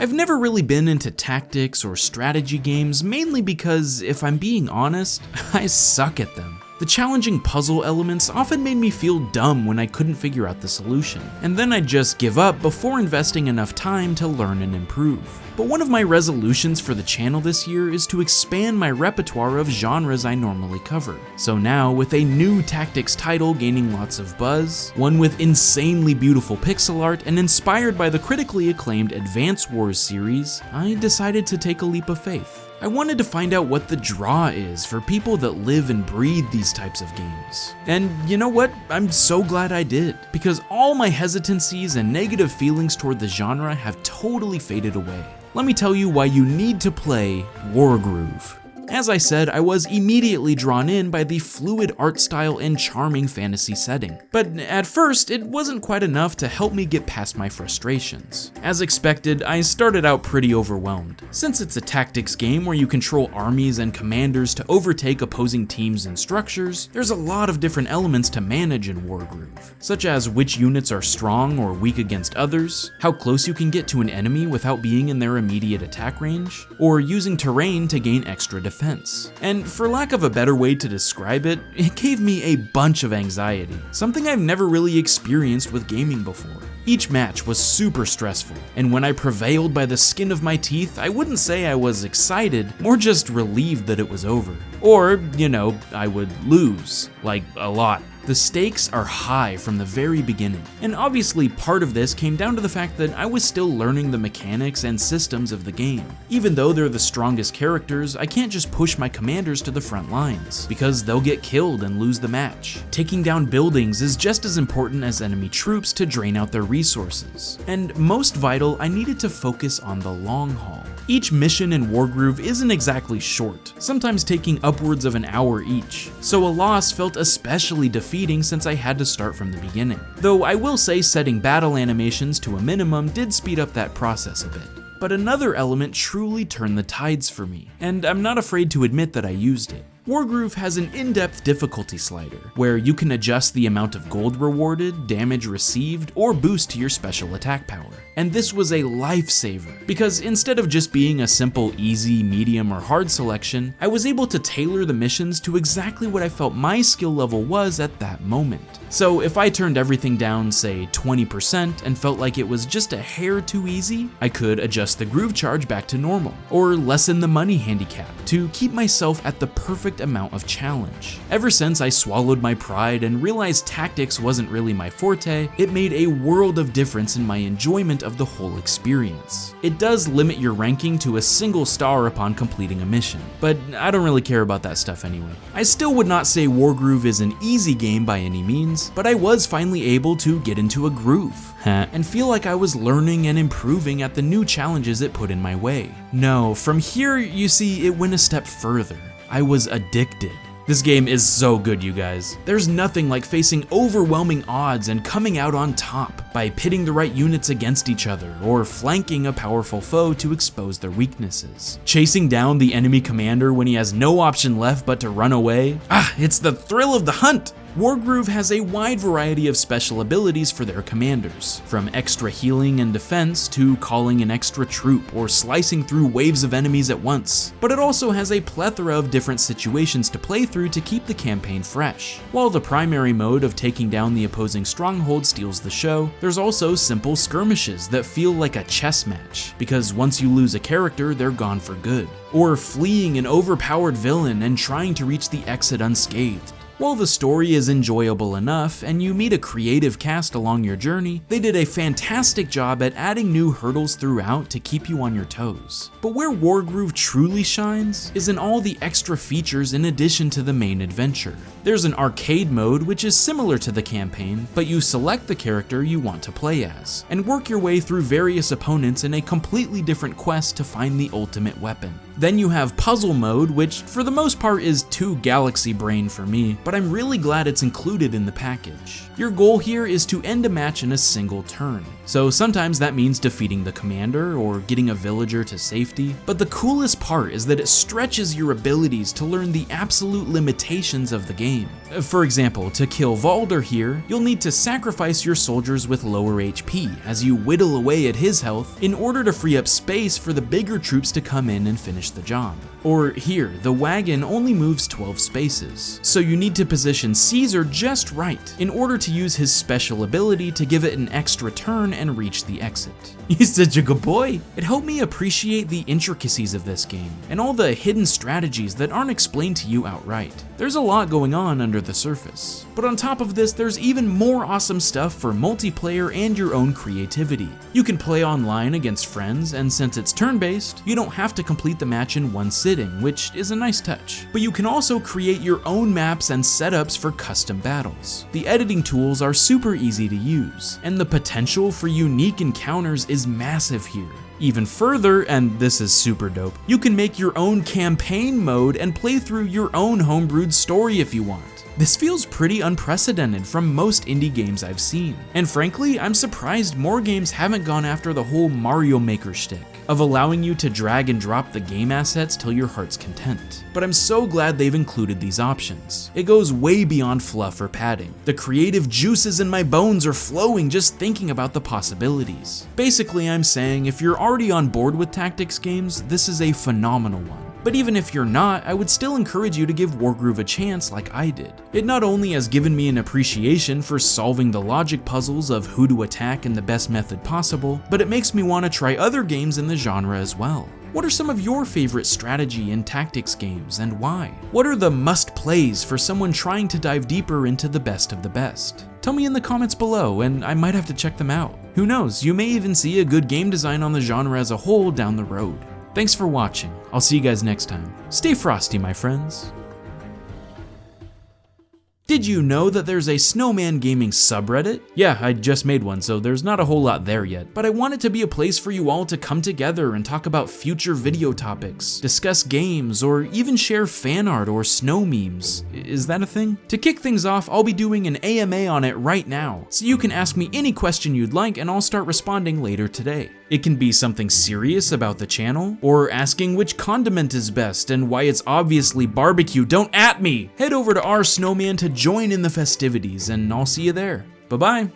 I've never really been into tactics or strategy games, mainly because, if I'm being honest, I suck at them. The challenging puzzle elements often made me feel dumb when I couldn't figure out the solution, and then I'd just give up before investing enough time to learn and improve. But one of my resolutions for the channel this year is to expand my repertoire of genres I normally cover. So now, with a new tactics title gaining lots of buzz, one with insanely beautiful pixel art, and inspired by the critically acclaimed Advance Wars series, I decided to take a leap of faith. I wanted to find out what the draw is for people that live and breathe these types of games. And you know what? I'm so glad I did, because all my hesitancies and negative feelings toward the genre have totally faded away. Let me tell you why you need to play Wargroove. As I said, I was immediately drawn in by the fluid art style and charming fantasy setting. But at first, it wasn't quite enough to help me get past my frustrations. As expected, I started out pretty overwhelmed. Since it's a tactics game where you control armies and commanders to overtake opposing teams and structures, there's a lot of different elements to manage in Wargroove, such as which units are strong or weak against others, how close you can get to an enemy without being in their immediate attack range, or using terrain to gain extra defense. And for lack of a better way to describe it, it gave me a bunch of anxiety, something I've never really experienced with gaming before. Each match was super stressful, and when I prevailed by the skin of my teeth, I wouldn't say I was excited, more just relieved that it was over. Or, you know, I would lose, like a lot. The stakes are high from the very beginning, and obviously part of this came down to the fact that I was still learning the mechanics and systems of the game. Even though they're the strongest characters, I can't just push my commanders to the front lines, because they'll get killed and lose the match. Taking down buildings is just as important as enemy troops to drain out their resources. And most vital, I needed to focus on the long haul. Each mission in Wargroove isn't exactly short, sometimes taking upwards of an hour each, so a loss felt especially defeating since I had to start from the beginning. Though I will say setting battle animations to a minimum did speed up that process a bit. But another element truly turned the tides for me, and I'm not afraid to admit that I used it. Wargroove has an in-depth difficulty slider, where you can adjust the amount of gold rewarded, damage received, or boost to your special attack power. And this was a lifesaver, because instead of just being a simple easy, medium, or hard selection, I was able to tailor the missions to exactly what I felt my skill level was at that moment. So if I turned everything down, say 20%, and felt like it was just a hair too easy, I could adjust the groove charge back to normal, or lessen the money handicap to keep myself at the perfect amount of challenge. Ever since I swallowed my pride and realized tactics wasn't really my forte, it made a world of difference in my enjoyment of the whole experience. It does limit your ranking to a single star upon completing a mission, but I don't really care about that stuff anyway. I still would not say Wargroove is an easy game by any means, but I was finally able to get into a groove, and feel like I was learning and improving at the new challenges it put in my way. No, from here, you see, it went a step further. I was addicted. This game is so good, you guys. There's nothing like facing overwhelming odds and coming out on top by pitting the right units against each other or flanking a powerful foe to expose their weaknesses. Chasing down the enemy commander when he has no option left but to run away. It's the thrill of the hunt! Wargroove has a wide variety of special abilities for their commanders, from extra healing and defense to calling an extra troop or slicing through waves of enemies at once. But it also has a plethora of different situations to play through to keep the campaign fresh. While the primary mode of taking down the opposing stronghold steals the show, there's also simple skirmishes that feel like a chess match, because once you lose a character, they're gone for good. Or fleeing an overpowered villain and trying to reach the exit unscathed. While the story is enjoyable enough and you meet a creative cast along your journey, they did a fantastic job at adding new hurdles throughout to keep you on your toes. But where Wargroove truly shines is in all the extra features in addition to the main adventure. There's an arcade mode which is similar to the campaign, but you select the character you want to play as, and work your way through various opponents in a completely different quest to find the ultimate weapon. Then you have puzzle mode, which for the most part is too galaxy brain for me, but but I'm really glad it's included in the package. Your goal here is to end a match in a single turn, so sometimes that means defeating the commander or getting a villager to safety, but the coolest part is that it stretches your abilities to learn the absolute limitations of the game. For example, to kill Valder here, you'll need to sacrifice your soldiers with lower HP as you whittle away at his health in order to free up space for the bigger troops to come in and finish the job. Or here, the wagon only moves 12 spaces, so you need to position Caesar just right in order to use his special ability to give it an extra turn and reach the exit. He's such a good boy! It helped me appreciate the intricacies of this game and all the hidden strategies that aren't explained to you outright. There's a lot going on under the surface, but on top of this, there's even more awesome stuff for multiplayer and your own creativity. You can play online against friends, and since it's turn-based, you don't have to complete the match in one sitting, which is a nice touch. But you can also create your own maps and setups for custom battles. The editing tools are super easy to use, and the potential for unique encounters is massive here. Even further, and this is super dope, you can make your own campaign mode and play through your own homebrewed story if you want. This feels pretty unprecedented from most indie games I've seen, and frankly, I'm surprised more games haven't gone after the whole Mario Maker shtick of allowing you to drag and drop the game assets till your heart's content. But I'm so glad they've included these options. It goes way beyond fluff or padding. The creative juices in my bones are flowing just thinking about the possibilities. Basically, I'm saying if you're already on board with tactics games, this is a phenomenal one. But even if you're not, I would still encourage you to give Wargroove a chance like I did. It not only has given me an appreciation for solving the logic puzzles of who to attack in the best method possible, but it makes me want to try other games in the genre as well. What are some of your favorite strategy and tactics games, and why? What are the must-plays for someone trying to dive deeper into the best of the best? Tell me in the comments below, and I might have to check them out. Who knows, you may even see a good game design on the genre as a whole down the road. Thanks for watching. I'll see you guys next time. Stay frosty, my friends. Did you know that there's a Snowman Gaming subreddit? Yeah, I just made one, so there's not a whole lot there yet, but I want it to be a place for you all to come together and talk about future video topics, discuss games, or even share fan art or snow memes. Is that a thing? To kick things off, I'll be doing an AMA on it right now, so you can ask me any question you'd like and I'll start responding later today. It can be something serious about the channel, or asking which condiment is best and why it's obviously barbecue. Don't at me! Head over to r/snowman to join in the festivities, and I'll see you there. Bye-bye.